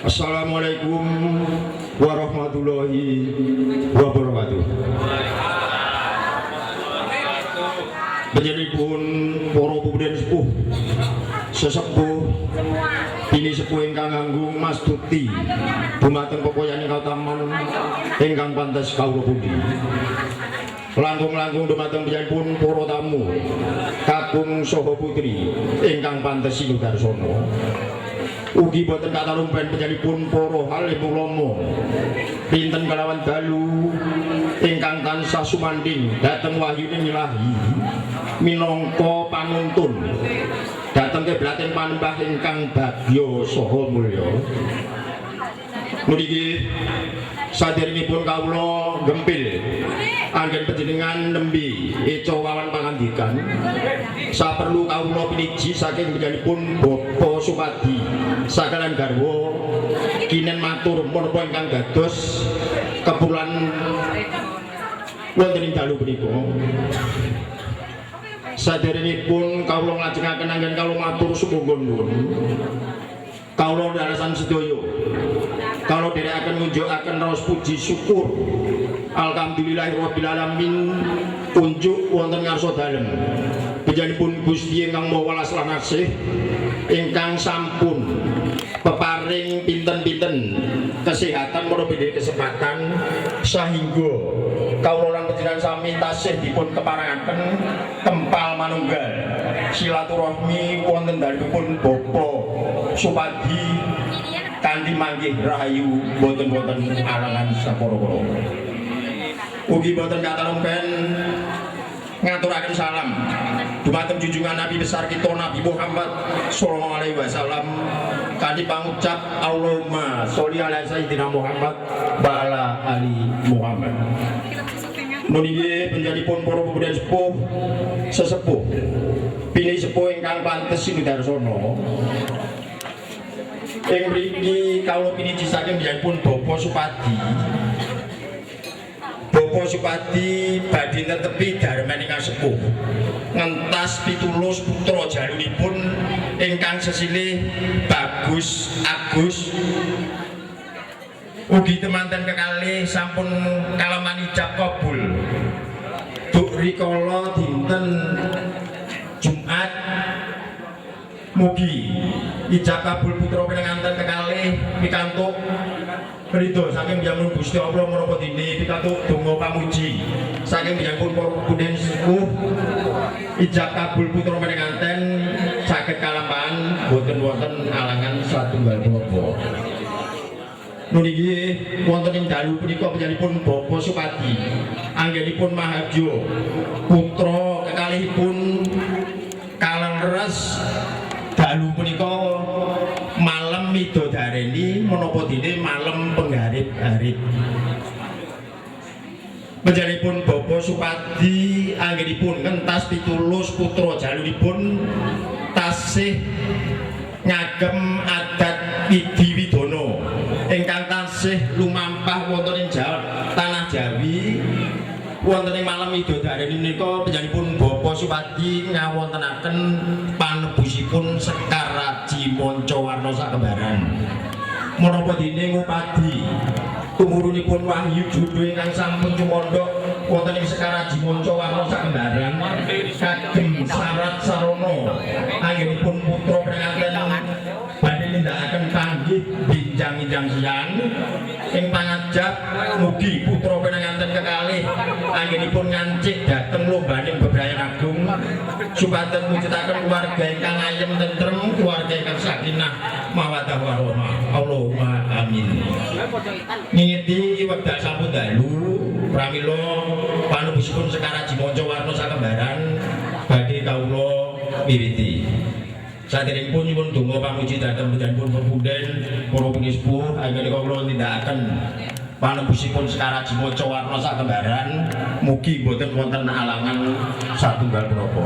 Assalamualaikum warahmatullahi wabarakatuh. Panjenenganipun para punden sepuh sesepuh ini sepuh ingkang nganggung mastuti dumateng pepoyaning kautaman ingkang pantes kawula pundi. Langkung-langkung dumateng panjenenganipun para tamu kakung saha putri ingkang pantes sinudarsana. Ugi boten katalumpen panjenenganipun para halim ulama pinten kalawan dalu ingkang tansah sumanding dhateng wahyuning ilahi minangka panuntun dhateng keblating panembah ingkang bagya saha mulya. Mriki sadèrèngipun kawula gempil anggen panjenengan nembe eca wawan pangandikan saperlu kawula piniji saking panjenenganipun Bapa Supadi sakalan garwa kinen matur menapa ingkang dados kepulan wonten ing dalu punika. Sadèrèngipun kawula nglajengaken anggen kawula matur sumangga nuwun kawula dalasan sedaya kalau dherekaken ngunjukaken raos puji syukur alhamdulillahirabbil alamin unjuk wonten ngarsa dalem panjenenganipun Gusti ingkang Maha Welas lan Asih ingkang sampun peparing pinten-pinten kesehatan menawi kesempatan sahingga kawula lan panjenengan sami tasih dipun keparengaken kempal manunggal silaturahmi wonten dalemipun Bapa Supadi kanthi manggih rahayu boten-boten alangan sapara-para. Ugi boten katalumpen ngaturaken salam dumateng junjungan Nabi besar kita Nabi Muhammad sallallahu alaihi wasallam kanthi pangucap Allahumma sholli ala sayyidina Muhammad wa ala ali Muhammad. Nuniki panjenenganipun para pemuda sepuh sesepuh pilih sepuh ingkang pantes sinudarsana. Ing mriki kawula piniji saking panjenenganipun Bapa Supadi. Bapa Supadi badhe netepi darmaning kasepuh. Ngentas pitulus putra jalunipun ingkang sesilih Bagus Agus. Ugi temanten kekalih sampun kalaman ijab kabul. Duk rikala dinten Jumat mugi ijab kabul putra pinanganten kekalih pikantuk ridho saking piyambun Gusti Allah menapa dene pikantuk donga pamuji saking piyambun para punden sepuh ijab kabul putra pinanganten saged kalampahan boten wonten alangan satunggal menapa. Nuniki wonten ing dalu punika panjenenganipun Bapa Supadi anggenipun Mahadya putra kekalihipun kalengres dalu punika malam midodareni menapa dene malam penggarip-garip. Panjenenganipun Bapa Supadi anggenipun ngentas pitulus putra jalunipun tasih ngagem adat widiwidana ingkang tasih lumampah wonten ing tanah Jawi. Wonten ing malam midodareni menika panjenenganipun Bapa Supadi ngawontenaken panebusipun Sekar Raji Mancawarna sakembaran. Menapa dene ngupadi tumurunipun wahyu judhu ingkang sampun cumandhak wonten ing Sekar Raji Mancawarna sakembaran kagem sarat sarana anggenipun putra pinanganten badhe nindakaken panggih binjang-injang siang ing pangajap mugi putra pinanganten kekalih anggenipun ngancik dhateng lombaning bebrayan agung supados mujudaken keluarga ingkang ayem tentrem, keluarga ingkang sakinah mawaddah warahmah. Allahumma amin. Ngingeti wekdal sampun dalu pramila panebusipun Sekar Raji Mancawarna sakembaran badhe kawula wiwiti. Saderengipun nyuwun donga pamuji dhateng panjenenganipun pepunden para pinsepuh anggen kawula nindakaken panebusipun Sekar Raji Mancawarna sakembaran mugi boten wonten alangan satunggal menapa.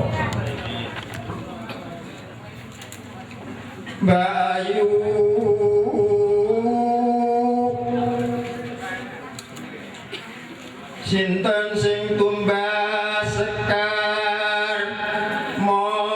Bayu sinten sing tumbas Sekar Mancawarna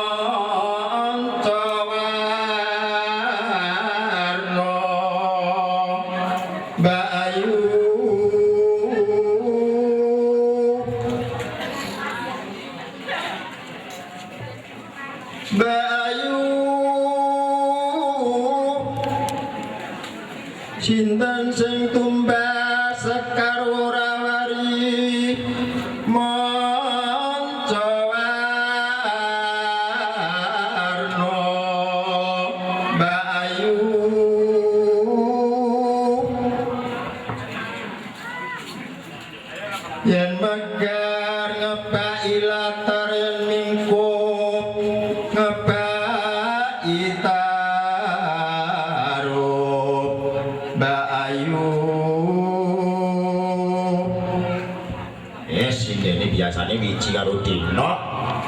Bayu sinten sing tumbas sekar ora wari manca warna Bayu yen megar ngebaki latar yen mingkup ngebaki taruh Bayu sindene biasane wiji karo dina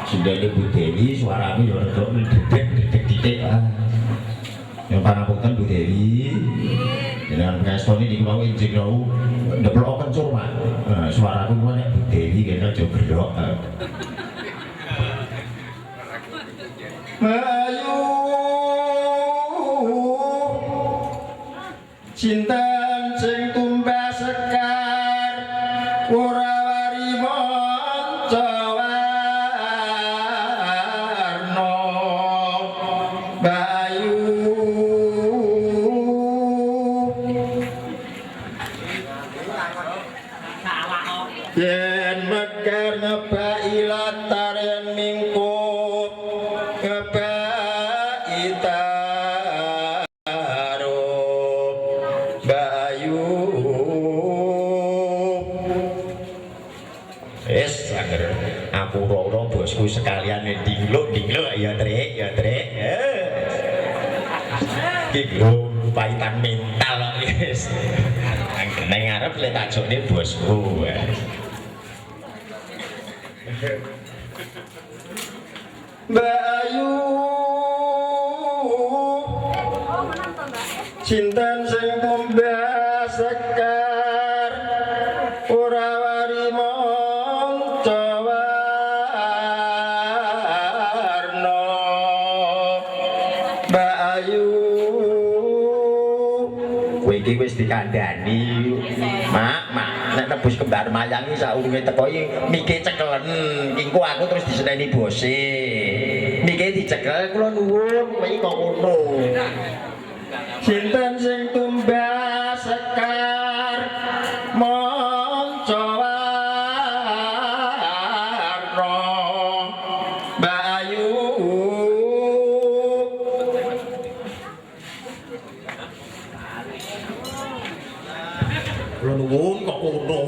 sindene Bu Dewi suarane yo rada dedek-dedek yang pangapunten Bu Dewi dengan ngestoni niki mau injing nau ndeplok kencur Pak. Suaraku kuwi nek Bu Dewi kene aja gerok. Bayu cinten sing tumbas sekar ora wari manca warna Bayu yen megar ngebaki latar yen mingkup ngebaki taruh Bayu anger aku roro bosku sekalian dingluk ya trek iki lho paitan mental wis nang ngarep lek tak jokne bosku Bayu cinten sing tumbas sekar ora wari manca warna Bayu kowe iki wis dikandhani mak nek nebus kembar mayang iki saurunge teko iki mike cekelen kingko aku terus diseneni bose mike dicekel kula nuwun kowe iki kok ngono cinten sing tumbas sekar manca warna Bayu kula nuwun kok ngono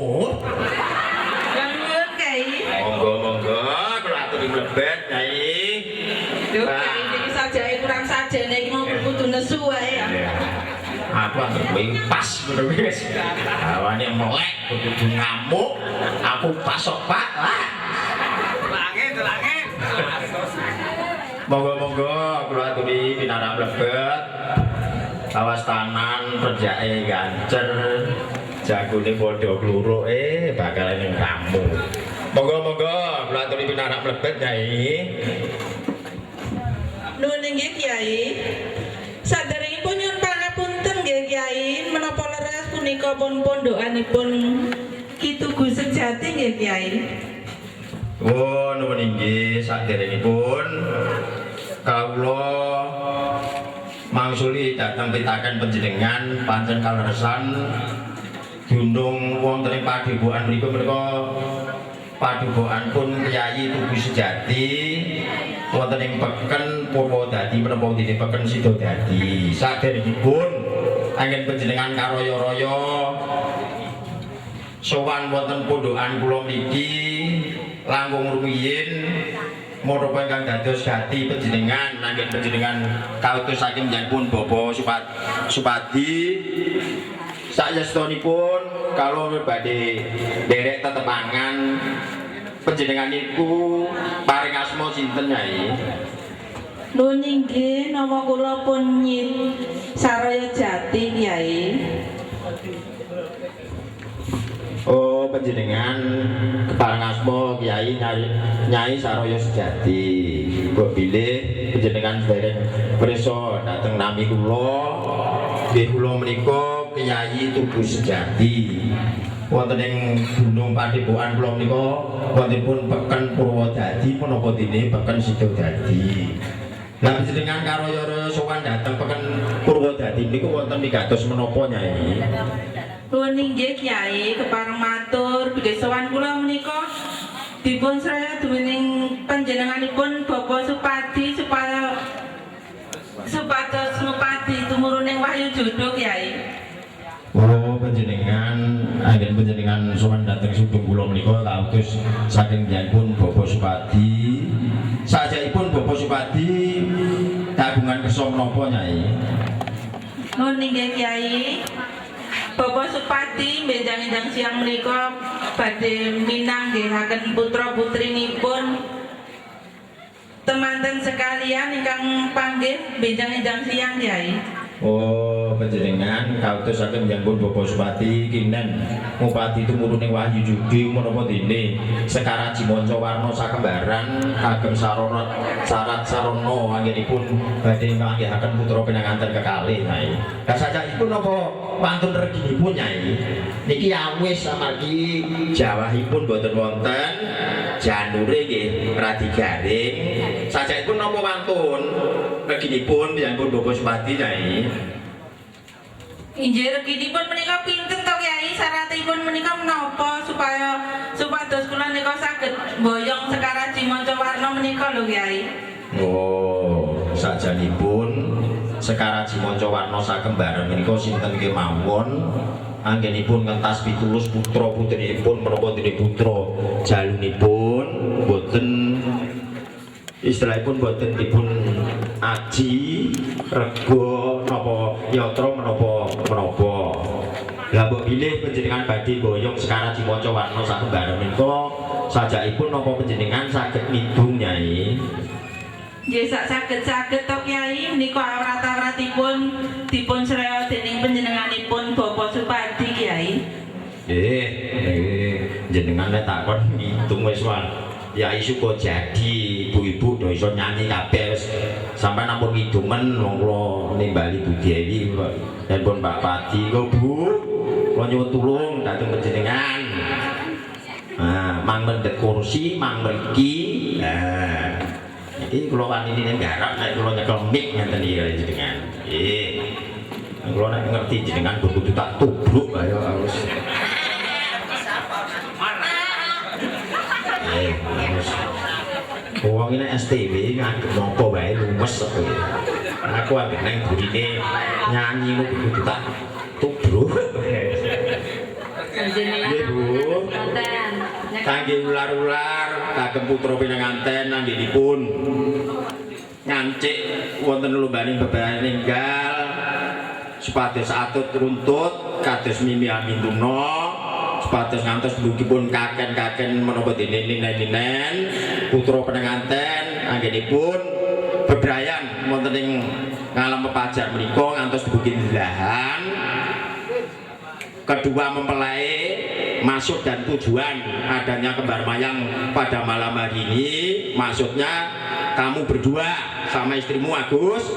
Nuwun Kyai. monggo kula aturi mlebet Kyai Yo Kyai iki sajake kurang sajene iki mau kudu nesu wae ya. Aku anggere kowe pas ngono wis. Awane melek kudu ngamuk, aku pasok Pak. Langit. Monggo kula aturi pinarang mlebet. Awas tanan rejake gancer. Jagone padha kluruk bakal ning kamu. Monggo kula aturi pinarang mlebet Kyai. Nuwun inggih Kyai. Saderengipun nyuwun pangapunten nggih Kyai, menapa leres punika pun pondokanipun Ki Tugu Sejati nggih Kyai. Oh, nuwun inggih saderengipun kawula mangsuli dhateng pitaken panjenengan pancen kaleresan gunung wonten ing padepokan menika padepokanipun Kyai Tugu Sejati wonten ing peken Purwodadi menapa dene peken Sidodadi. Saderengipun anggen panjenengan karaya-raya sowan wonten pondokan kula mriki langkung rumiyin menapa ingkang dados gati panjenengan anggen panjenengan kautus saking njenipun Bapak Supadi sayestunipun kalau badhe derek tetepangan panjenengan niku paring asma sinten Nyai? Nuwun inggih nama kula pun Nyit Saraya Jati Kyai. Oh panjenengan kepareng asma Kyai Nyai Saraya Sejati. Kok bilih panjenengan dereng prisa dhateng nami kula. Nggih kula menika Kyai Tugu Sejati. Wonten ing gunung padepokan kula menika wontenipun peken Purwodadi menapa dene peken Sidodadi. Lah panjenengan karo yara sowan dhateng peken Purwodadi niku wonten mikados menapa Nyai? Nuwun inggih Kyai, kepareng matur bilih sowan kula menika dipun sraya dening panjenenganipun Bapak Supadi supaya supados ngupadi tumuruning wahyu jodoh Kyai. Oh panjenengan anggen panjenengan sowan dhateng sudung kula menika kautus saking piyambun Bapak Supadi. Sajakipun Bapak Supadi kagungan kersa menapa Nyai? Nuwun inggih Kyai. Bapak Supadi benjang-enjang siang menika badhe minanggihaken putra-putrinipun temanten sekalian ingkang panggih benjang-enjang siang Kyai. Oh panjenengan kautus saking piyambun Bapak Supadi kinen ngupadi tumurune wahyu judi menapa dene Sekaraji Mancawarna sakembaran kagem sarat sarana anggenipun badhe manggihaken putra pinanganten kekalih Nyai. Kasajakipun napa wantun reginipun Nyai? Niki awis amargi jawahipun boten wonten janure nggih radi garing. Sajakipun napa wantun reginipun piyambun Bapak Supadi Nyai? Inggih reginipun menika pinten to Kyai? Syaratipun menika menapa supaya supados kula nika saged mboyong Sekaraji Mancawarna menika lho Kyai. Oh, sajanipun Sekaraji Mancawarna sakembaran menika sinten kemawon anggenipun ngentas pitulus putra putrinipun menapa dene putra jalunipun boten istilahipun boten dipun aji rega napa yatra menapa lah mbok bilih panjenengan badhe boyong Sekaraji Mancawarna sakembaran menika sajakipun napa panjenengan saged ngidung Nyai? Nggih saged-saged to Kyai menika awrat-awratipun dipun sraya dening panjenenganipun Bapak Supadi Kyai. Jenengan nek takon ngitung wis wae. Yai suka jadi ibu-ibu do iso nyanyi kabeh sampai nampun ngidumen wong kula nimbali Bu Dewi dan pun Pak Padi kok Bu kula nyuwun tulung dhateng panjenengan. Nah, mang mendhet kursi mang mriki. Nah, iki kula wani ning garap nek kula nyekel mik ngenten iki kali jenengan. Kula nek ngerti jenengan kudu tak tubruk ayo harus. Wong ini STW nganggep napa wae lumes kok. Aku ambek nang burine nyanyi lu kudu tak tubruk. Nggih Bu. Kangge ular-ular kagem putra pinanganten anggenipun ngancik wonten lombaning bebayan ninggal supados atut runtut kados mimi amintuna supados ngantos dugipun kaken-kaken menapa dene ninen putra penganten anggenipun bebrayan wonten ing ngalam pepajar menika ngantos dugi ndahan kedua mempelai maksud dan tujuan adanya kembar mayang pada malam hari ini maksudnya kamu berdua sama istrimu Agus.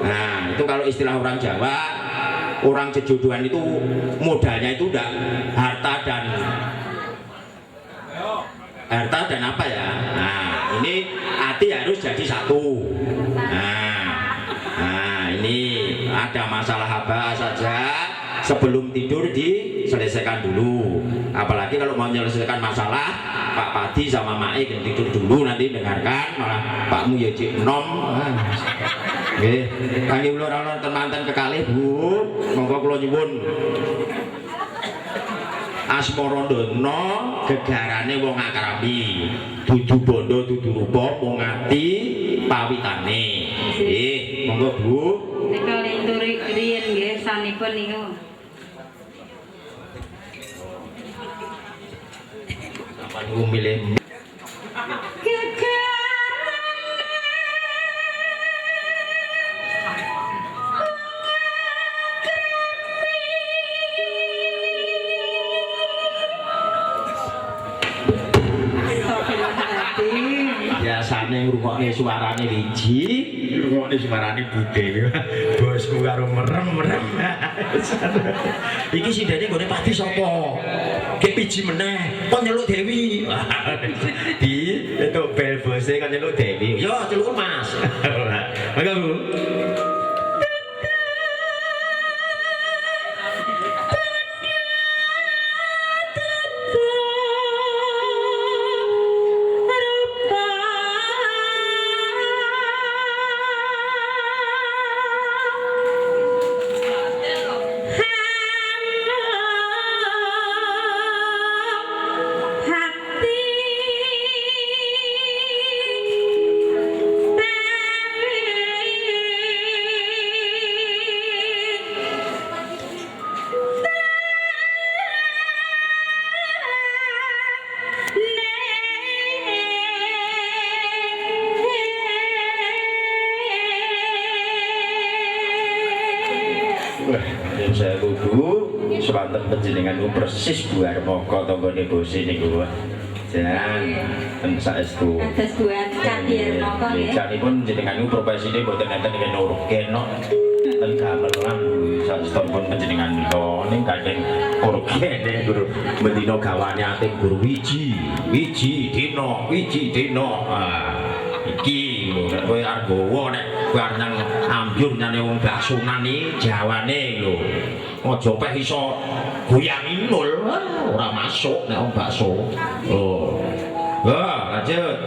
Nah itu kalau istilah orang Jawa orang sejodohan itu modalnya itu udah harta dan apa ya. Nah ini hati harus jadi satu. Nah ini ada masalah apa saja sebelum tidur diselesaikan dulu. Apalagi kalau mau menyelesaikan masalah Pak Padi sama Mae tidur dulu nanti dengarkan malah Pakmu ya cik nom. Nggih, kangge kula teman-teman kekalih Bu, monggo kula nyuwun Asmarandono gegarane wong akrami, dudu bondo dudu rupa mung ati pawitane. Nggih, monggo Bu. Nika linturi riyen nggih sanipun niku. Sampeyan niku milih biasane ngrungokne suarane Wiji, ngrungokne suarane Bude. Bosku karo merem-merem. Iki sindene nggone Pati sapa? Ki piji meneh, kok nyeluk Dewi. Di itu bel bose kok nyeluk Dewi. Yo celuk Mas. Mangga Bu. Saya kudu sepanten panjenengan persis buar moko tanggane bose niku. Jangan saestu. Atas buat Candi Moko nggih. Janipun jenengan profesine boten enten ing orgen no. Ten gamelan saestupun panjenengan nika ning gandeng orgen guru mendina gawane ating guru wiji dina. Iki lho nek kowe arep gowo nek kowe arep nang ambyur nyane wong baksonan iki jawane lho. Aja peh iso goyang inul ora masuk nek wong bakso. Oh. Wah, lanjut.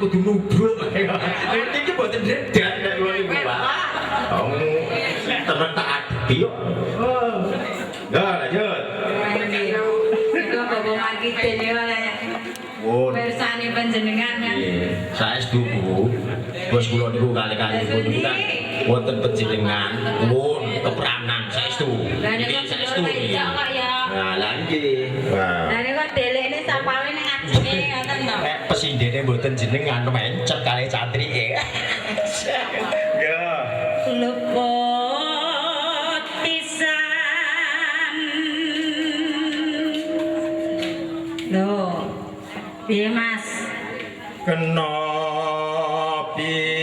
Kudu nubruk. Iki mboten dredan nek kula niku, Pak. Temen tak adepi kok. Ya, lanjut. Iku bapak maki dene wae. Bersani panjenengan kan. Saestu Bu. Bos kula niku kali-kali pun kan wonten panjenengan pun keperanan saestu. Iki saestu iki. Nah, lha iki. Wah. Lah nek kok delekne sapawe ning ajine ngoten to. Nek pesindene mboten jenengan mencet kali cantrike. Ya. Luput pisan. Loh. Piye Mas? Kena pisan.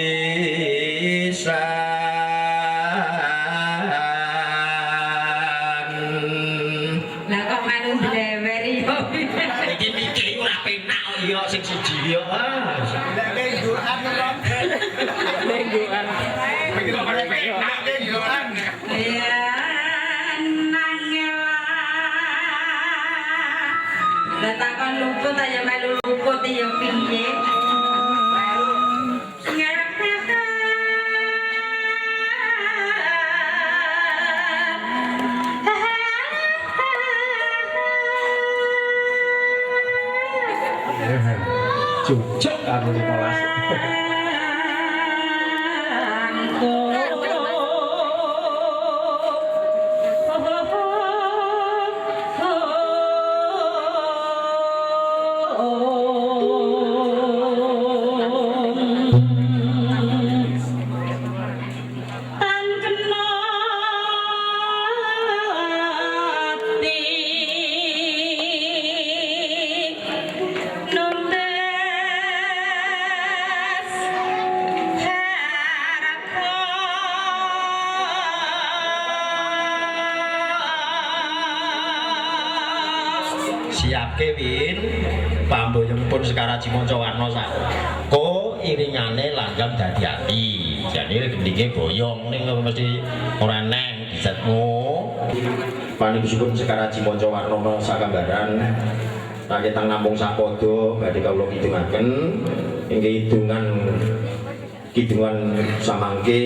Lah kok melu drewer yo. Iki mikir ora penak kok ya sing siji ya. Lengguan kok. Lengguan. Mikir ora penak lengguan. Ya nangela. Lah takon luput aja melu luput ya piye? Cocok karo 15. Siapke Win pamboyongipun Sekara Cimonco Warna Sako iringane langgam dadi ati. Jane gendinge boyong ning mesti ora neng dijatmu. Paninipun Sekara Cimonco Warna Sakambaran kaketang namung sapada badhe kawula kidungaken inggih kidungan samangke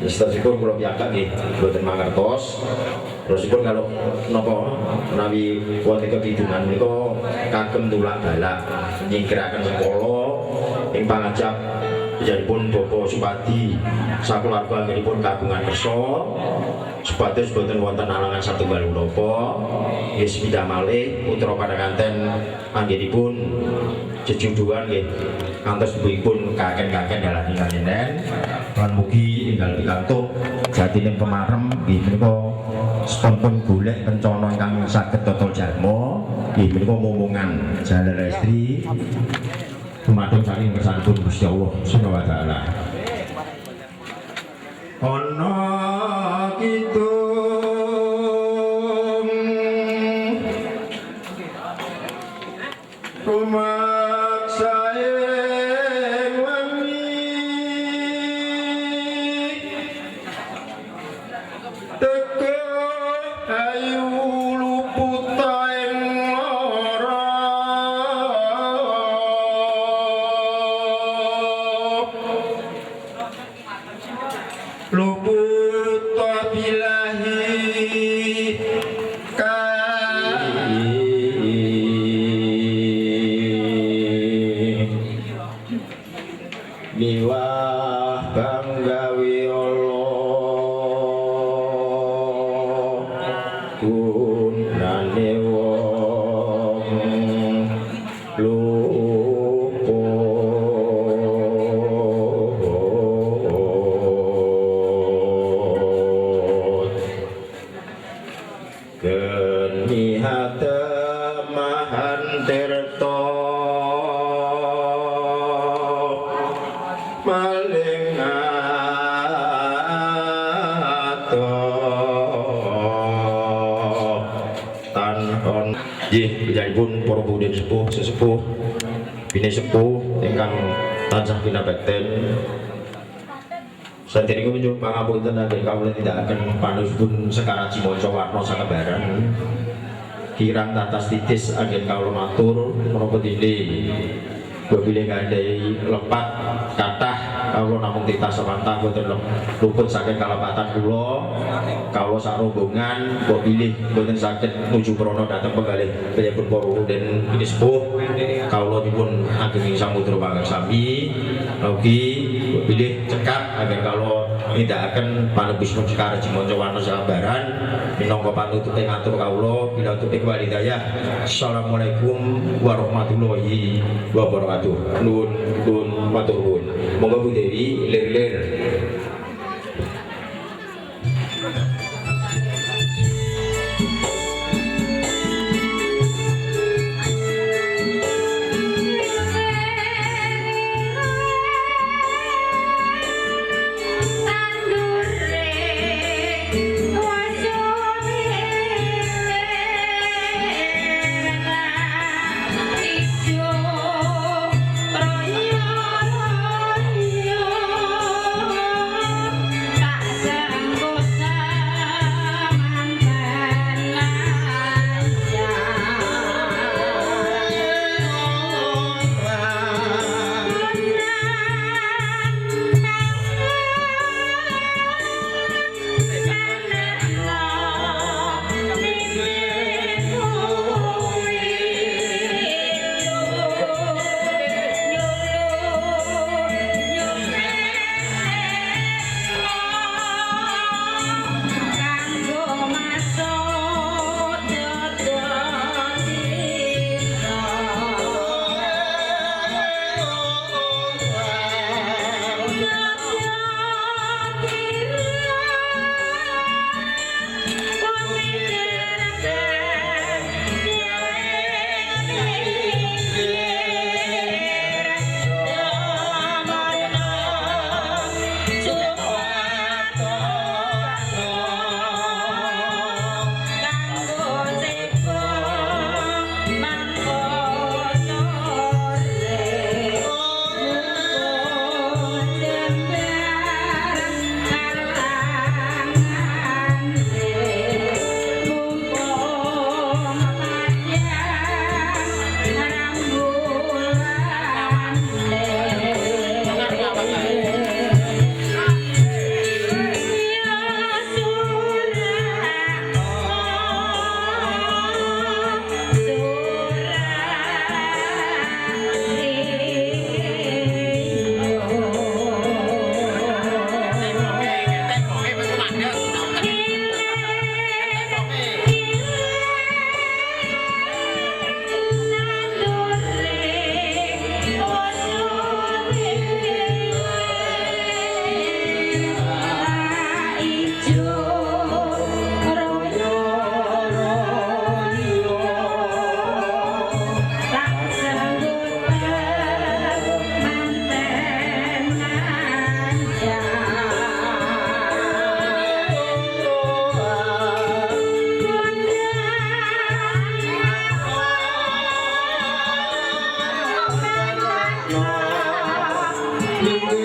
seterusipun kula piyambak nggih boten mangertos. Terusipun kalau napa menawi wonten kidungan menika kagem tulak balak nyingkiraken sekolah ing pangajap Panjenenganipun Bapak Supadi sakeluarga anggenipun kagungan kersa supados boten wonten alangan satunggal menapa nggih sepindah malih putra kadhakanten anggenipun jejuduan nggih kantos ibuipun kaken-kaken dalan ingkang lan mugi enggal pikantuk jatining pemarem nggih menika sampun golek kencana ingkang saged tata jalma nggih menika momongan jalan restri dumateng saking kersanipun Gusti Allah Subhanahu wa taala. Ana kidung rumaksae wengi teko ayu luputain ora luput bilahi miwah kang gawe Allah gunane wong luput geni hatemahan tirta maling tanhon nggih panjenenganipun para budhe sepuh sesepuh bini sepuh ingkang tansah pinabekten saderenge nyuwun pangapunten anggen kawula tindakaken panusipun Sekaraji Maca Warna sakebaran kirang tatas titis anggen kawula matur menapa dene bilih ngandai lepat kathah kawula namung titah semantah boten luput saking kalepatan kula kawula sarombongan mbok bilih boten saged nuju prana dhateng penggalih panjenengan para den bini sepuh kawula nyuwun ageng samudra pangarsami ugi mbok bilih cekap agar kawula nindakaken panebusipun Sekaraji Maca Warna sakebaran minangka panututing atur kawula bilantuting walidayah. Assalamualaikum warahmatullahi wabarakatuh. Nuwun matur nuwun. Monggo Bu Dewi lir-lir. Royo royo Nggih